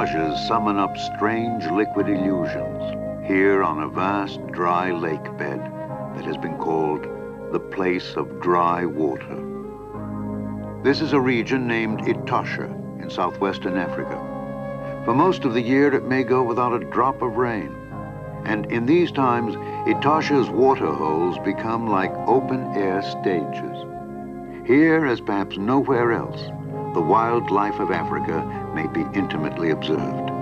mirages summon up strange liquid illusions here on a vast dry lake bed that has been called the place of dry water. This is a region named Etosha in southwestern Africa. For most of the year, it may go without a drop of rain. And in these times, Etosha's water holes become like open-air stages. Here, as perhaps nowhere else, the wildlife of Africa may be intimately observed.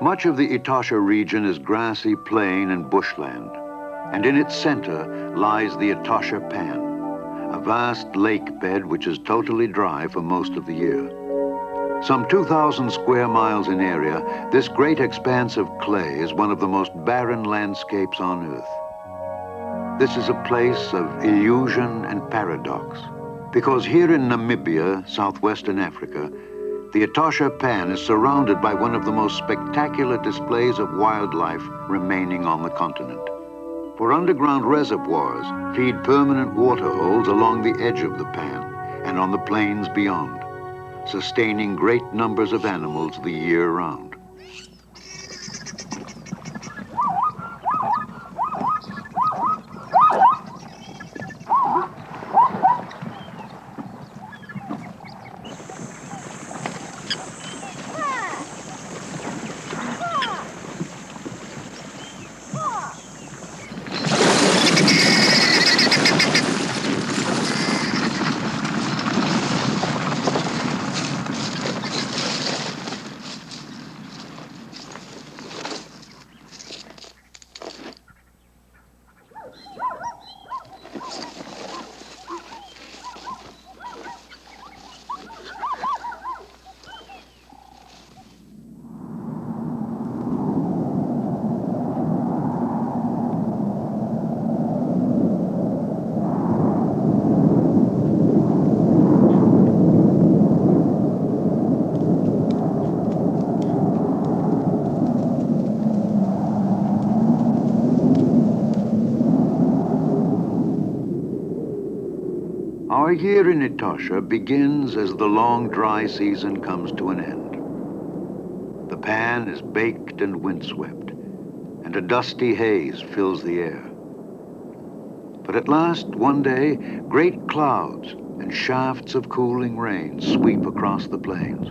Much of the Etosha region is grassy plain and bushland, and in its center lies the Etosha Pan, a vast lake bed which is totally dry for most of the year. Some 2,000 square miles in area, this great expanse of clay is one of the most barren landscapes on Earth. This is a place of illusion and paradox, because here in Namibia, southwestern Africa, the Etosha Pan is surrounded by one of the most spectacular displays of wildlife remaining on the continent. For underground reservoirs feed permanent water holes along the edge of the pan and on the plains beyond, sustaining great numbers of animals the year round. Our year in Etosha begins as the long dry season comes to an end. The pan is baked and windswept, and a dusty haze fills the air. But at last, one day, great clouds and shafts of cooling rain sweep across the plains.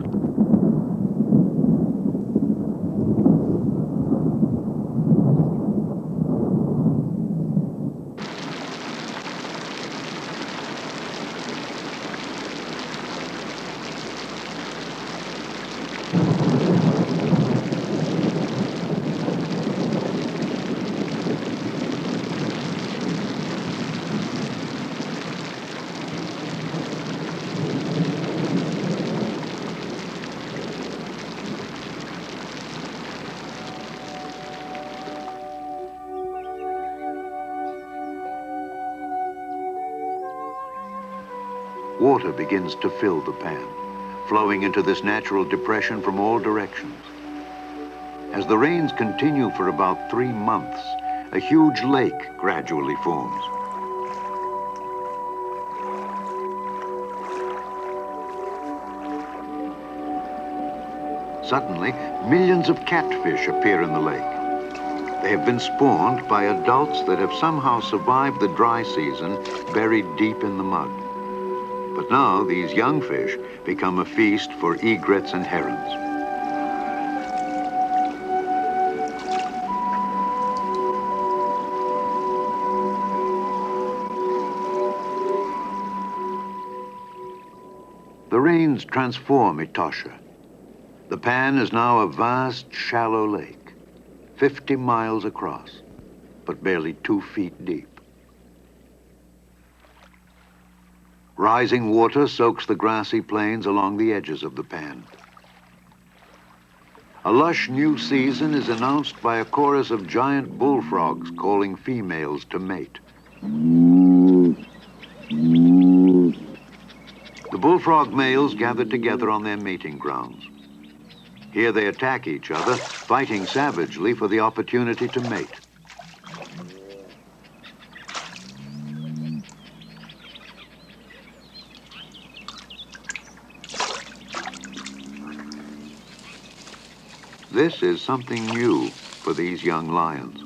water begins to fill the pan, flowing into this natural depression from all directions. As the rains continue for about 3 months, a huge lake gradually forms. Suddenly, millions of catfish appear in the lake. They have been spawned by adults that have somehow survived the dry season buried deep in the mud. But now these young fish become a feast for egrets and herons. The rains transform Etosha. The pan is now a vast, shallow lake, 50 miles across, but barely 2 feet deep. Rising water soaks the grassy plains along the edges of the pan. A lush new season is announced by a chorus of giant bullfrogs calling females to mate. The bullfrog males gather together on their mating grounds. Here they attack each other, fighting savagely for the opportunity to mate. This is something new for these young lions.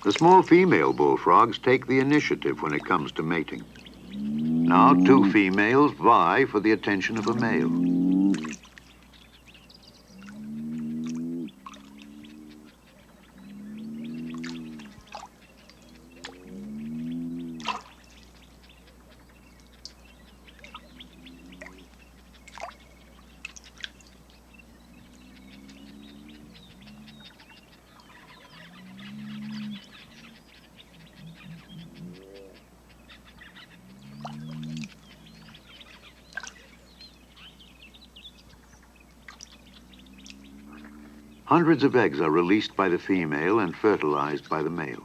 The small female bullfrogs take the initiative when it comes to mating. Now 2 females vie for the attention of a male. Hundreds of eggs are released by the female and fertilized by the male.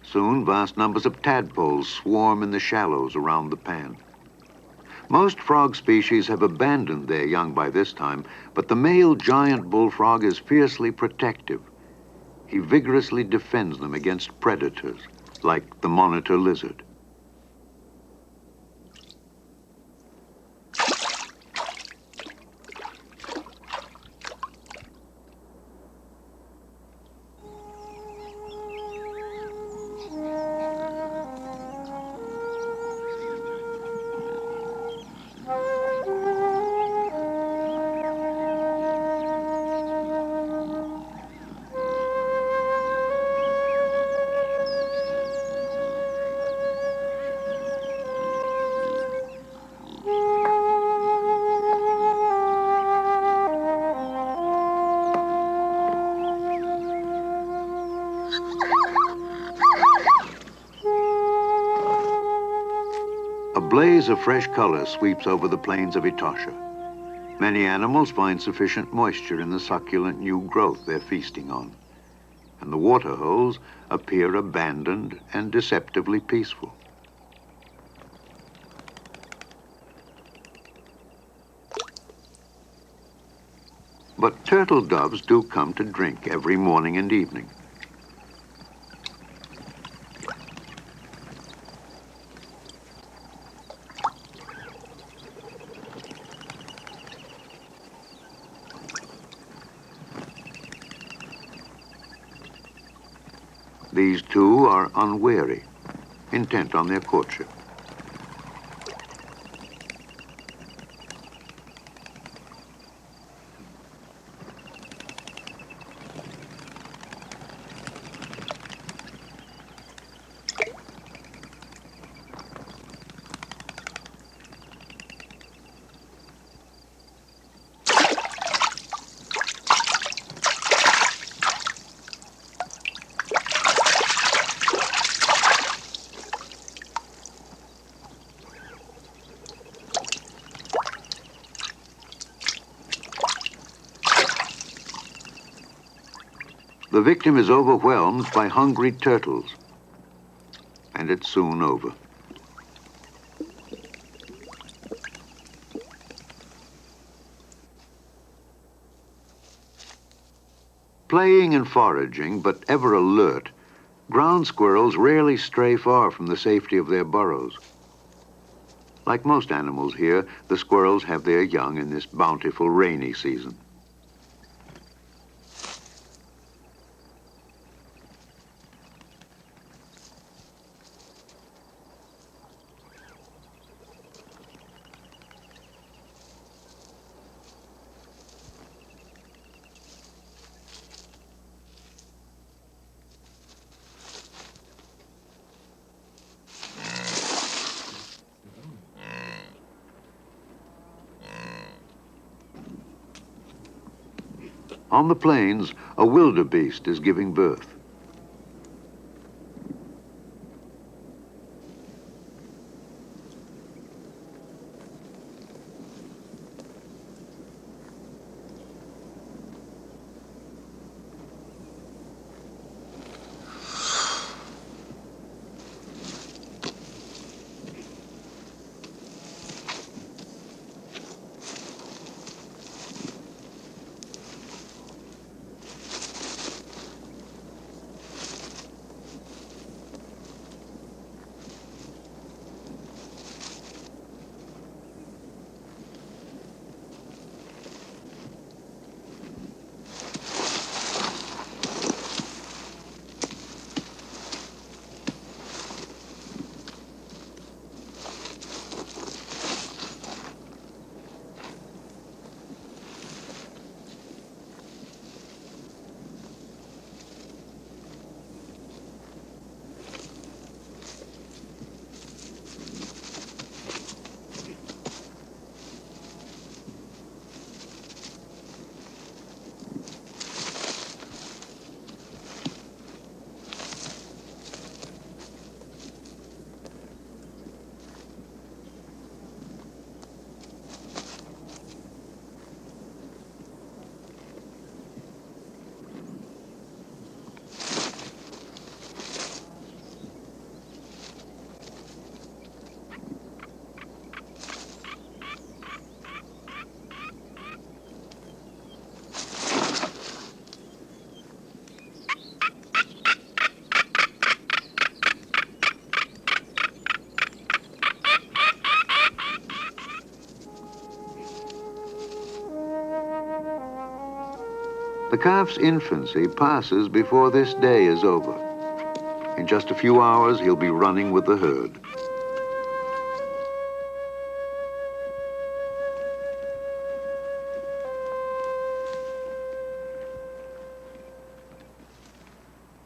Soon, vast numbers of tadpoles swarm in the shallows around the pan. Most frog species have abandoned their young by this time, but the male giant bullfrog is fiercely protective. He vigorously defends them against predators, like the monitor lizard. blaze of fresh color sweeps over the plains of Etosha. Many animals find sufficient moisture in the succulent new growth they're feasting on, and the water holes appear abandoned and deceptively peaceful. But turtle doves do come to drink every morning and evening. These two are unwary, intent on their courtship. The victim is overwhelmed by hungry turtles, and it's soon over. Playing and foraging, but ever alert, ground squirrels rarely stray far from the safety of their burrows. Like most animals here, the squirrels have their young in this bountiful rainy season. On the plains, a wildebeest is giving birth. The calf's infancy passes before this day is over. In just a few hours, he'll be running with the herd.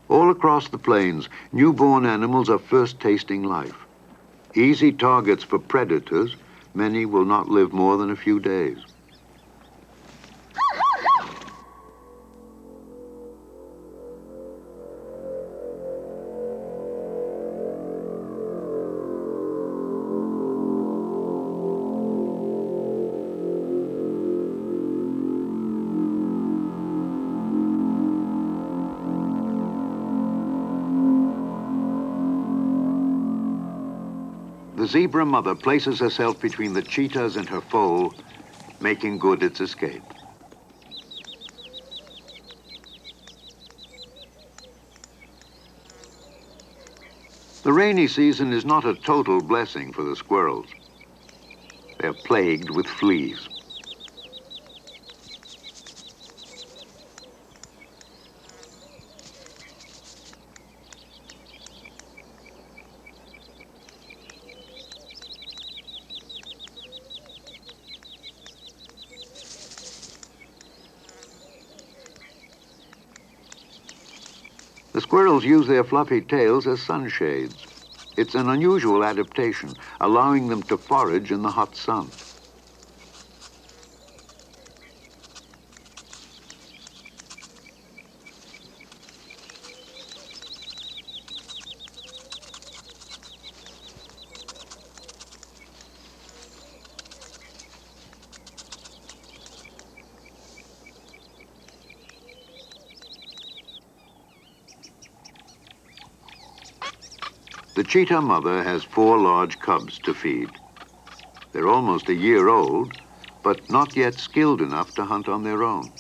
All across the plains, newborn animals are first tasting life. Easy targets for predators, many will not live more than a few days. The zebra mother places herself between the cheetahs and her foal, making good its escape. The rainy season is not a total blessing for the squirrels. They're plagued with fleas. The squirrels use their fluffy tails as sunshades. It's an unusual adaptation, allowing them to forage in the hot sun. The cheetah mother has 4 large cubs to feed. They're almost a year old, but not yet skilled enough to hunt on their own.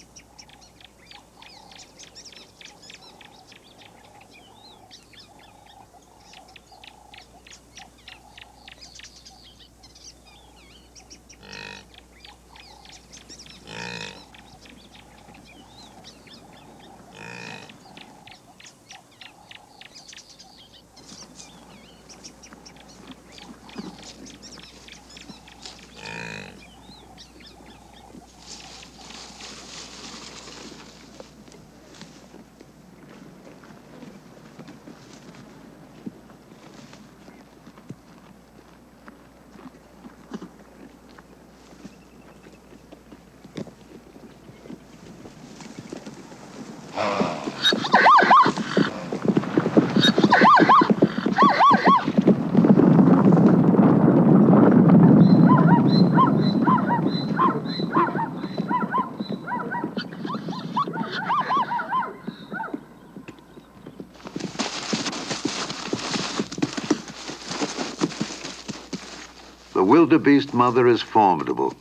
The wildebeest mother is formidable.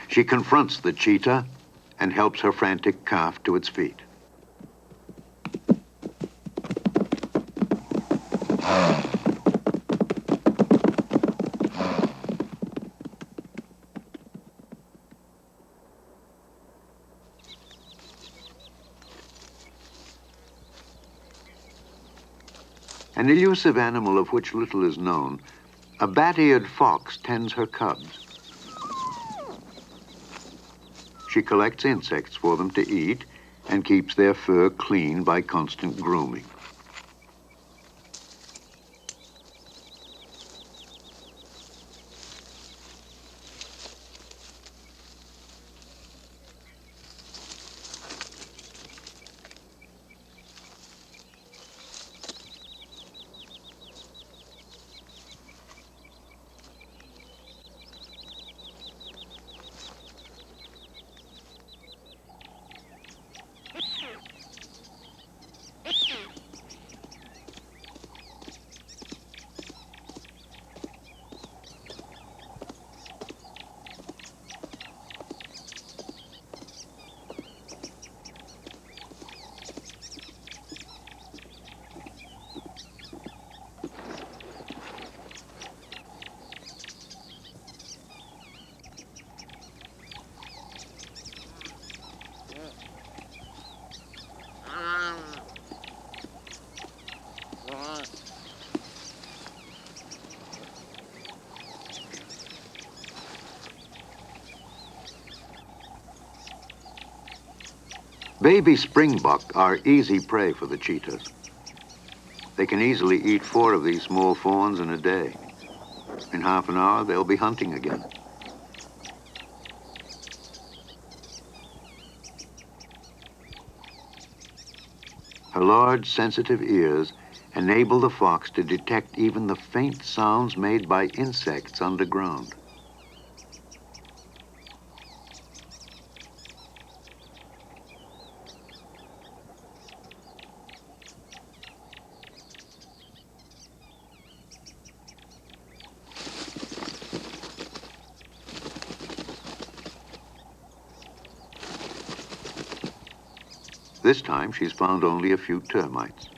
She confronts the cheetah and helps her frantic calf to its feet. An elusive animal of which little is known, a bat-eared fox tends her cubs. She collects insects for them to eat and keeps their fur clean by constant grooming. Baby springbok are easy prey for the cheetahs. They can easily eat 4 of these small fawns in a day. In half an hour, they'll be hunting again. Her large, sensitive ears enable the fox to detect even the faint sounds made by insects underground. This time she's found only a few termites.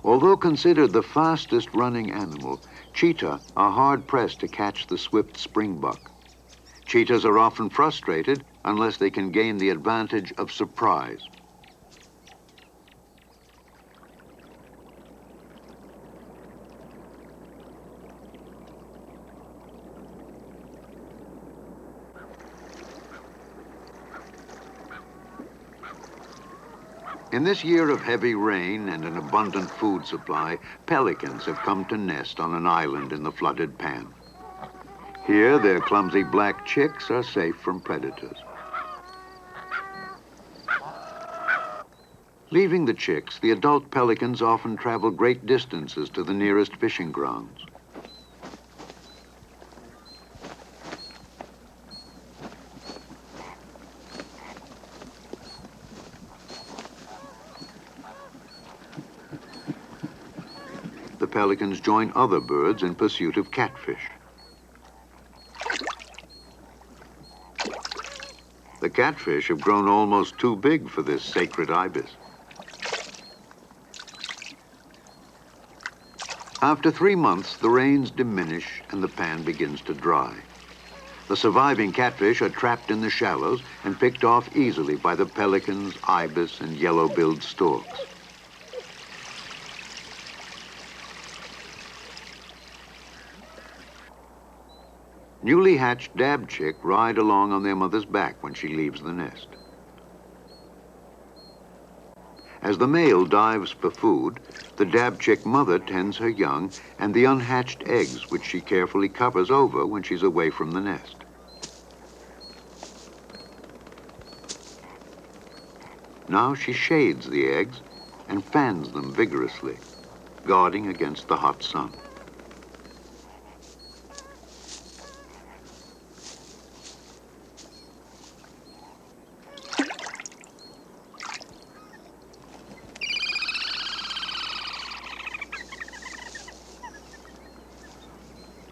Although considered the fastest running animal, cheetah are hard-pressed to catch the swift springbuck. Cheetahs are often frustrated unless they can gain the advantage of surprise. In this year of heavy rain and an abundant food supply, pelicans have come to nest on an island in the flooded pan. Here, their clumsy black chicks are safe from predators. Leaving the chicks, the adult pelicans often travel great distances to the nearest fishing grounds. The pelicans join other birds in pursuit of catfish. The catfish have grown almost too big for this sacred ibis. After 3 months, the rains diminish and the pan begins to dry. The surviving catfish are trapped in the shallows and picked off easily by the pelicans, ibis, and yellow-billed storks. Newly hatched dab chick ride along on their mother's back when she leaves the nest. As the male dives for food, the dab chick mother tends her young and the unhatched eggs, which she carefully covers over when she's away from the nest. Now she shades the eggs and fans them vigorously, guarding against the hot sun.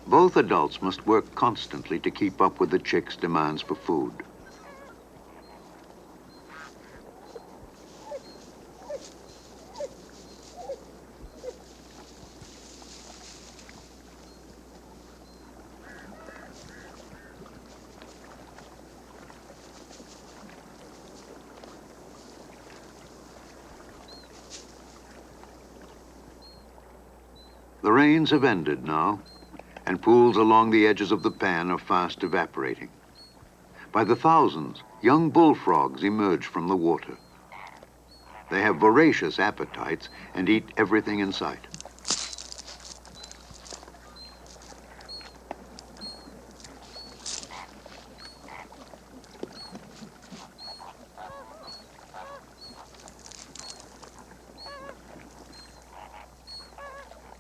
Both adults must work constantly to keep up with the chick's demands for food. The rains have ended now, and pools along the edges of the pan are fast evaporating. By the thousands, young bullfrogs emerge from the water. They have voracious appetites and eat everything in sight.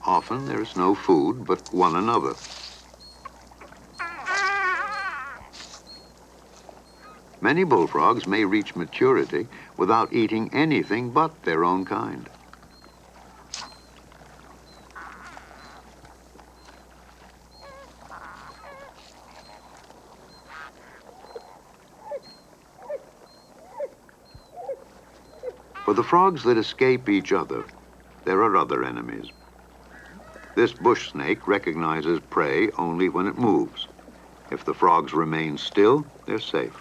Often there is no food but one another. Many bullfrogs may reach maturity without eating anything but their own kind. For the frogs that escape each other, there are other enemies. This bush snake recognizes prey only when it moves. If the frogs remain still, they're safe.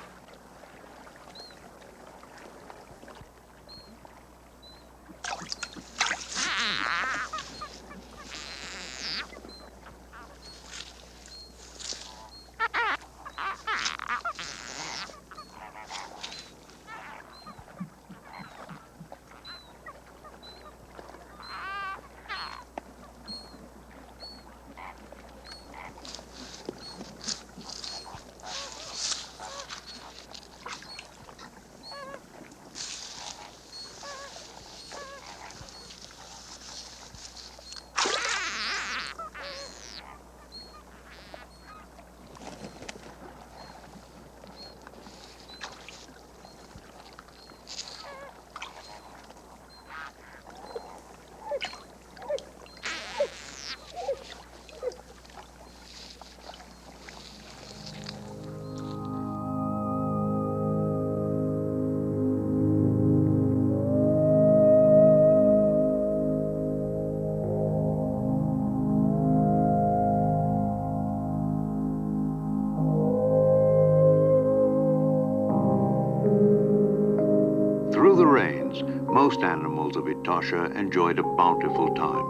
Through the rains, most animals of Etosha enjoyed a bountiful time.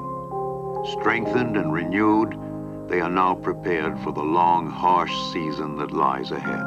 Strengthened and renewed, they are now prepared for the long, harsh season that lies ahead.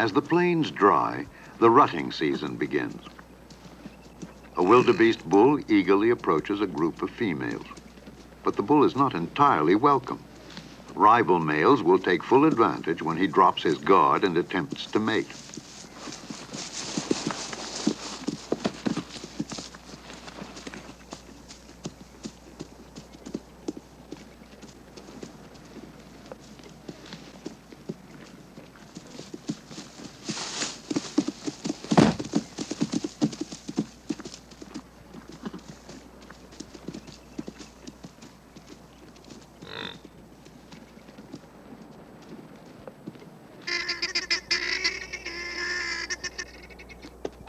As the plains dry, the rutting season begins. A wildebeest bull eagerly approaches a group of females. But the bull is not entirely welcome. Rival males will take full advantage when he drops his guard and attempts to mate.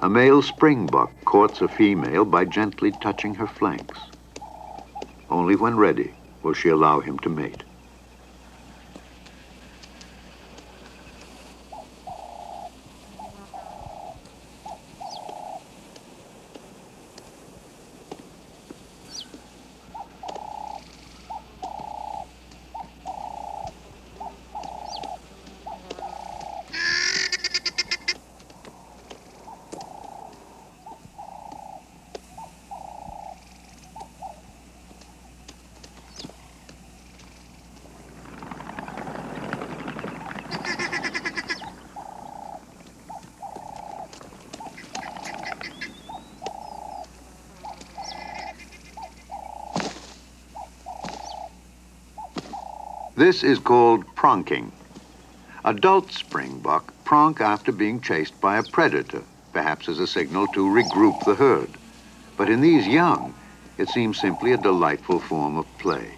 A male springbuck courts a female by gently touching her flanks. Only when ready will she allow him to mate. This is called pronking. Adult springbuck pronk after being chased by a predator, perhaps as a signal to regroup the herd. But in these young, it seems simply a delightful form of play.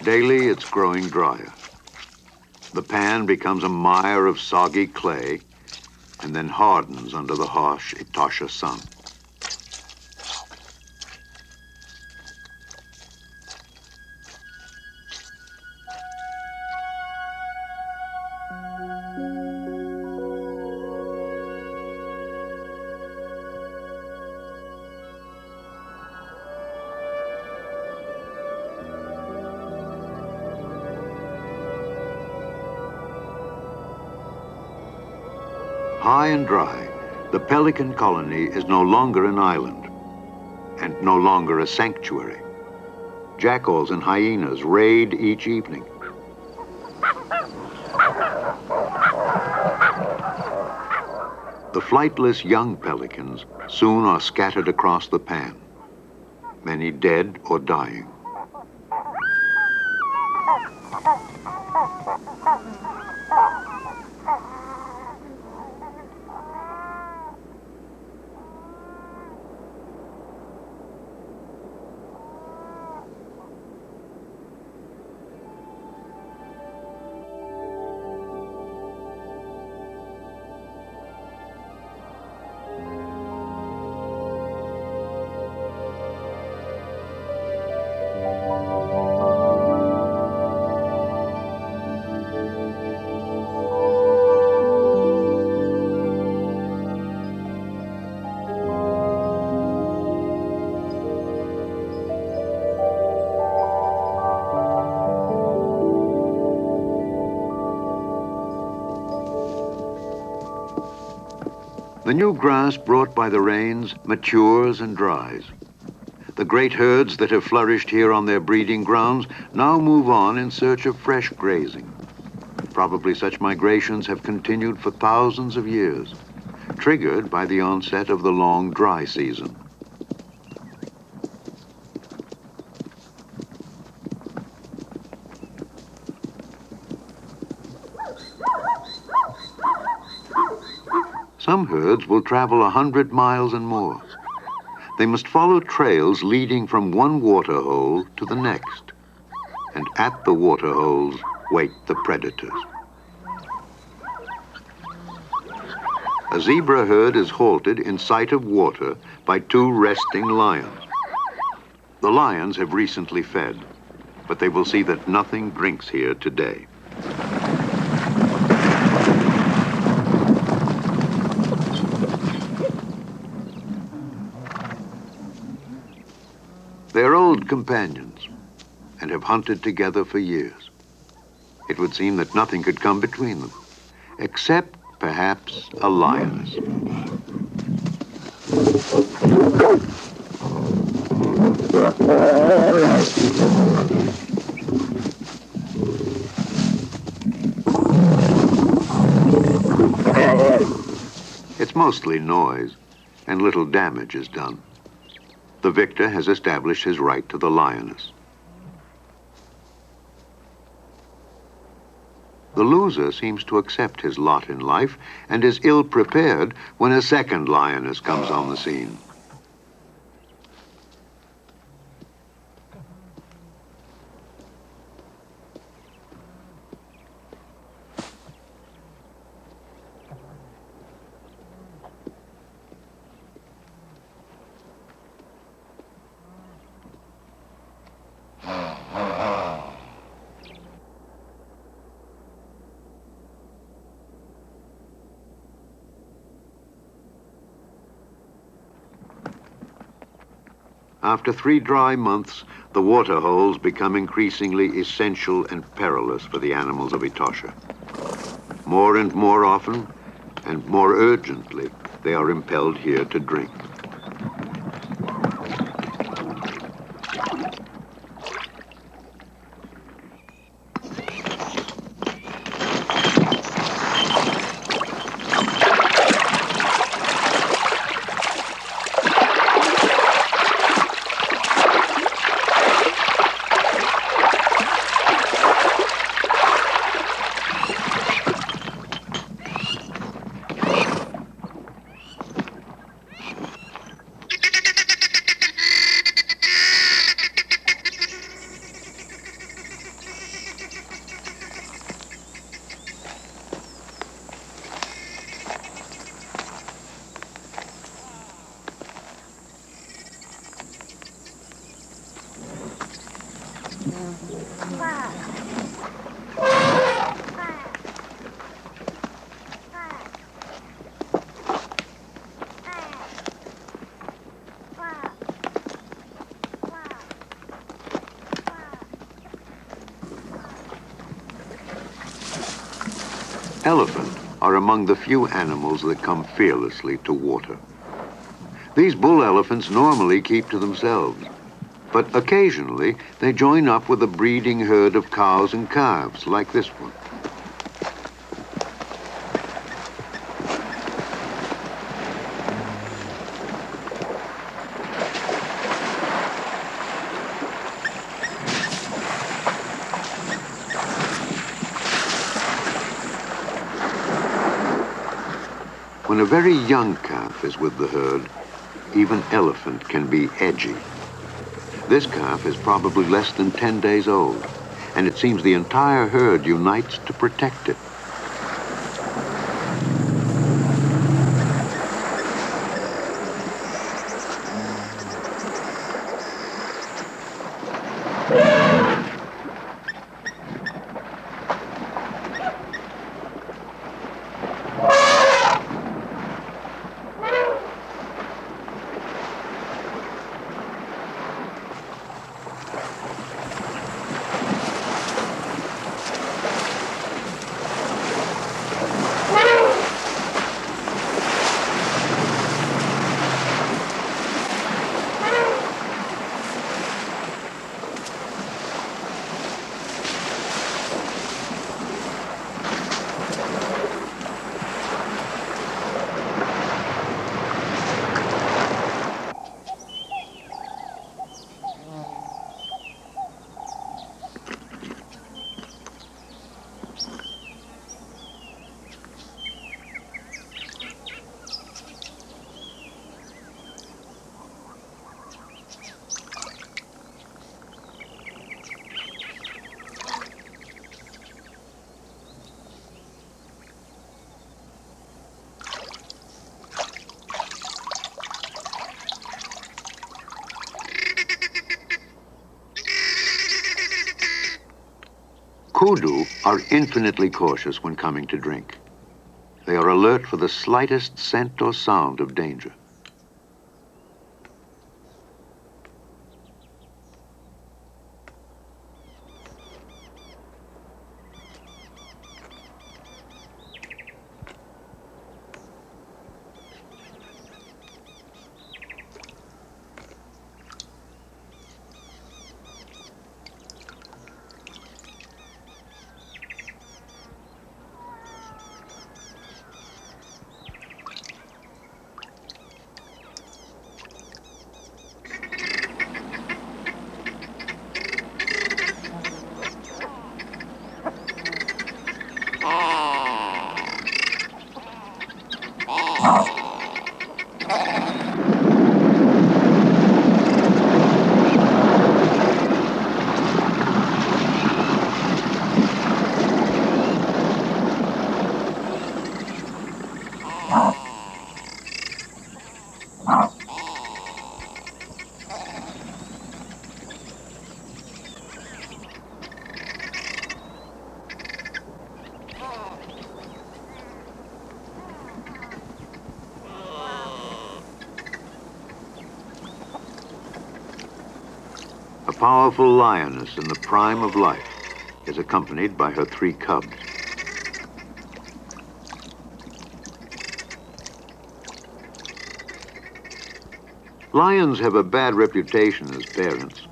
Daily, it's growing drier. The pan becomes a mire of soggy clay and then hardens under the harsh Etosha sun. High and dry, the pelican colony is no longer an island and no longer a sanctuary. Jackals and hyenas raid each evening. The flightless young pelicans soon are scattered across the pan, many dead or dying. The new grass brought by the rains matures and dries. The great herds that have flourished here on their breeding grounds now move on in search of fresh grazing. Probably such migrations have continued for thousands of years, triggered by the onset of the long dry season. Some herds will travel 100 miles and more. They must follow trails leading from one water hole to the next. And at the water holes wait the predators. A zebra herd is halted in sight of water by two resting lions. The lions have recently fed, but they will see that nothing drinks here today. They're old companions and have hunted together for years. It would seem that nothing could come between them, except perhaps a lioness. It's mostly noise, and little damage is done. The victor has established his right to the lioness. The loser seems to accept his lot in life and is ill-prepared when a second lioness comes on the scene. After 3 dry months, the water holes become increasingly essential and perilous for the animals of Etosha. More and more often, and more urgently, they are impelled here to drink. Elephant are among the few animals that come fearlessly to water. These bull elephants normally keep to themselves, but occasionally they join up with a breeding herd of cows and calves like this one. When a very young calf is with the herd, even elephant can be edgy. This calf is probably less than 10 days old, and it seems the entire herd unites to protect it. Kudu are infinitely cautious when coming to drink. They are alert for the slightest scent or sound of danger. A powerful lioness in the prime of life is accompanied by her 3 cubs. Lions have a bad reputation as parents.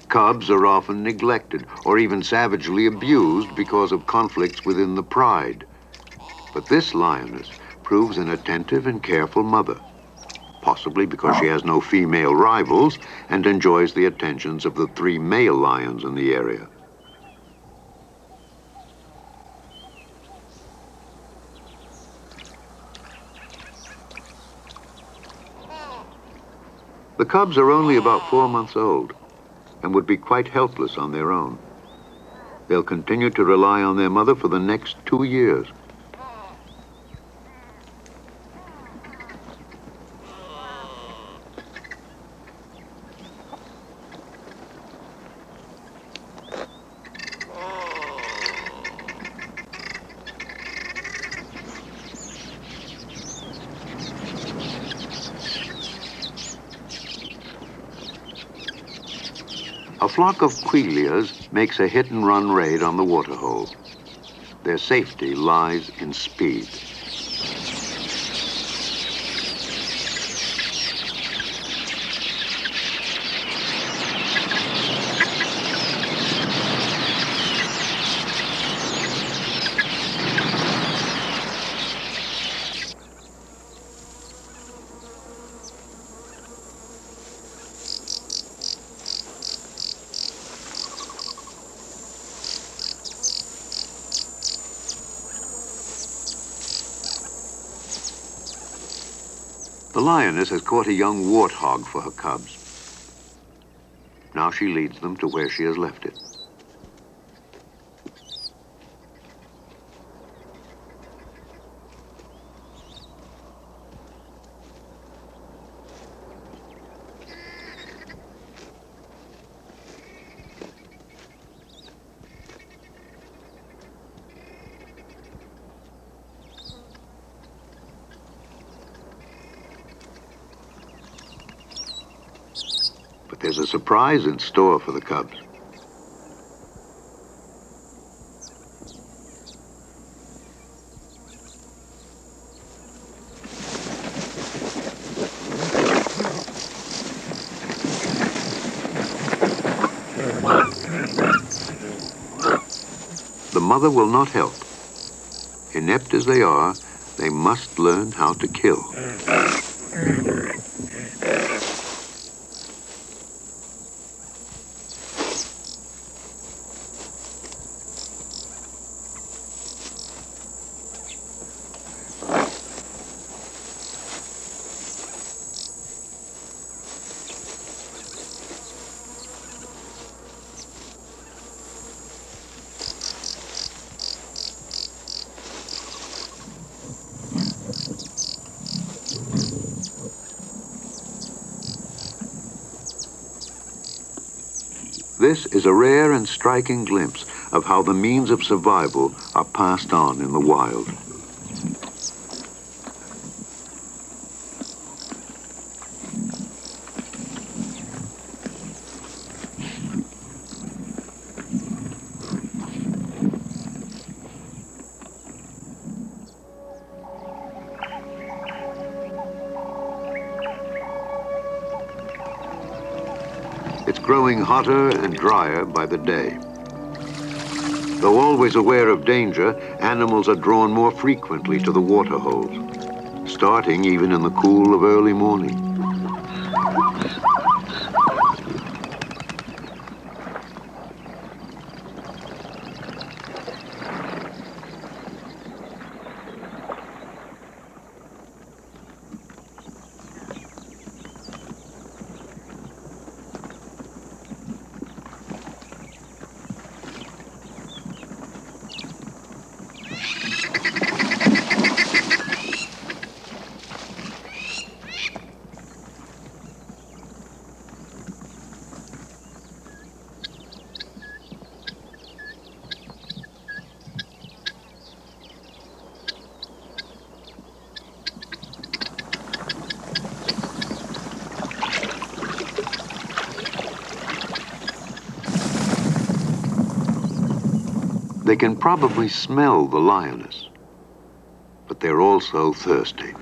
Cubs are often neglected or even savagely abused because of conflicts within the pride. But this lioness proves an attentive and careful mother, possibly because she has no female rivals and enjoys the attentions of the 3 male lions in the area. The cubs are only about 4 months old and would be quite helpless on their own. They'll continue to rely on their mother for the next 2 years. A flock of quilias makes a hit-and-run raid on the waterhole. Their safety lies in speed. The lioness has caught a young warthog for her cubs. Now she leads them to where she has left it. But there's a surprise in store for the cubs. The mother will not help. Inept as they are, they must learn how to kill. This is a rare and striking glimpse of how the means of survival are passed on in the wild. It's growing hotter and drier by the day. Though always aware of danger, animals are drawn more frequently to the water holes, starting even in the cool of early morning. They can probably smell the lioness, but they're also thirsty.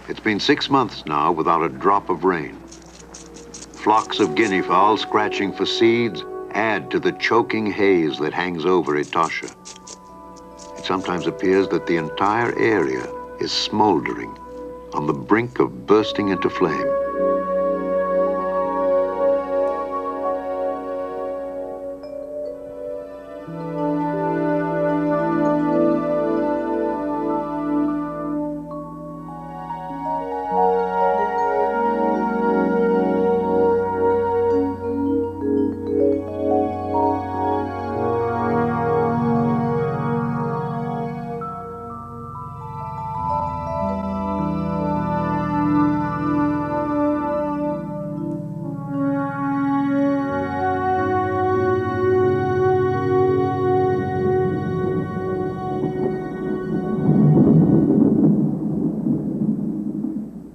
It's been 6 months now without a drop of rain. Flocks of guinea fowl scratching for seeds add to the choking haze that hangs over Etosha. It sometimes appears that the entire area is smoldering on the brink of bursting into flame.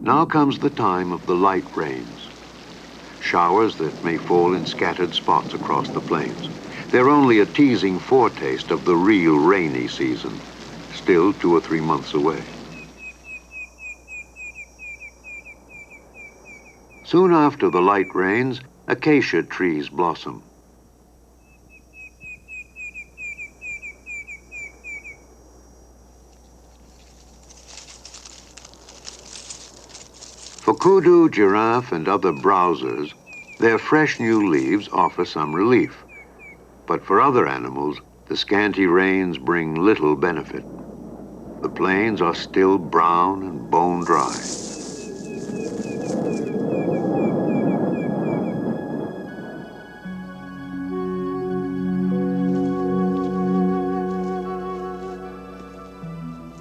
Now comes the time of the light rains, showers that may fall in scattered spots across the plains. They're only a teasing foretaste of the real rainy season, still 2 or 3 months away. Soon after the light rains, acacia trees blossom. For kudu, giraffe, and other browsers, their fresh new leaves offer some relief. But for other animals, the scanty rains bring little benefit. The plains are still brown and bone dry.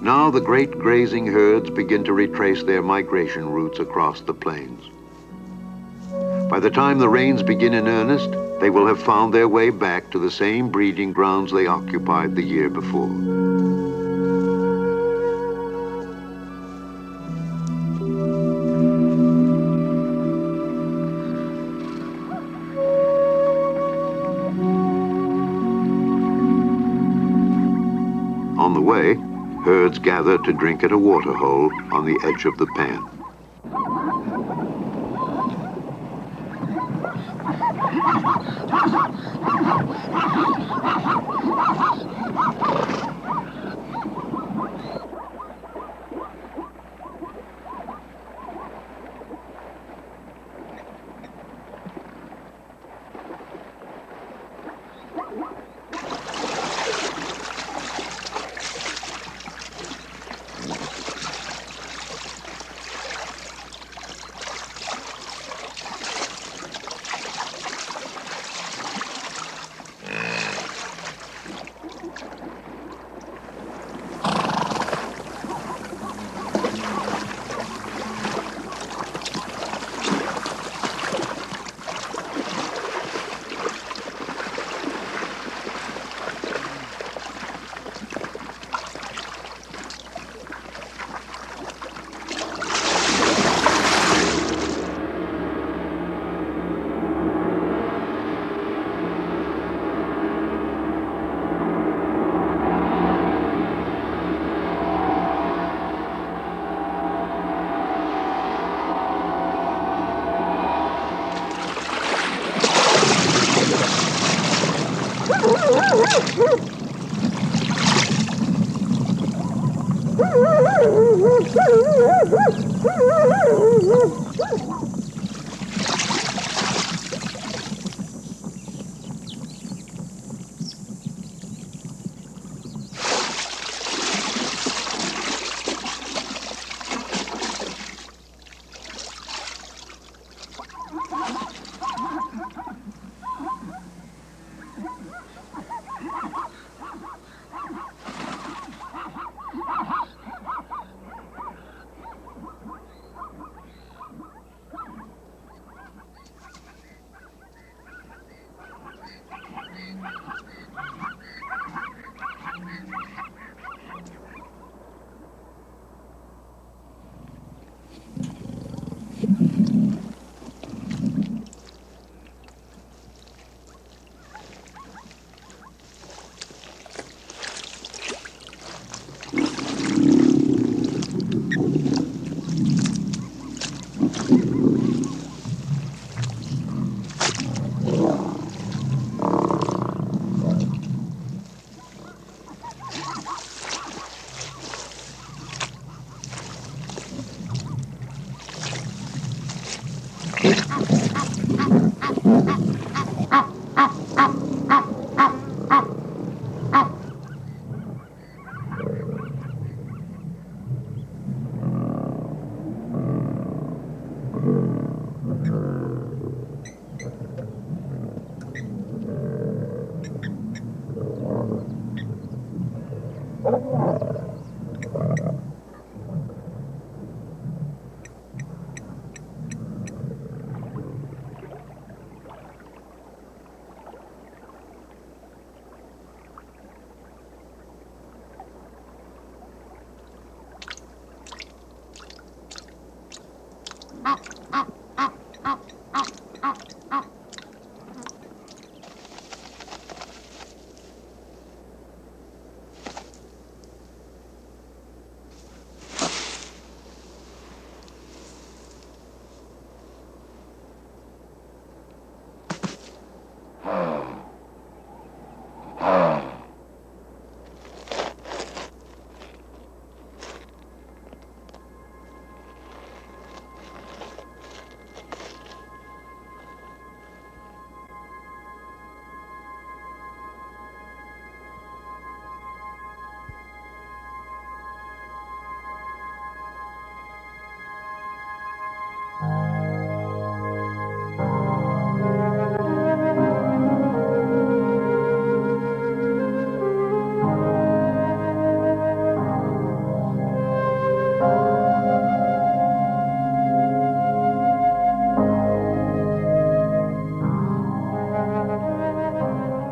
Now the great grazing herds begin to retrace their migration routes across the plains. By the time the rains begin in earnest, they will have found their way back to the same breeding grounds they occupied the year before. On the way, herds gather to drink at a water hole on the edge of the pan.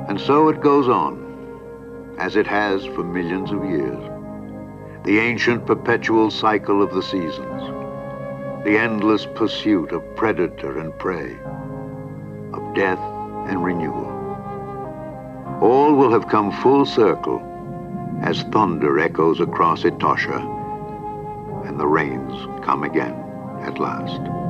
And so it goes on, as it has for millions of years. The ancient perpetual cycle of the seasons, the endless pursuit of predator and prey, of death and renewal. All will have come full circle as thunder echoes across Etosha and the rains come again at last.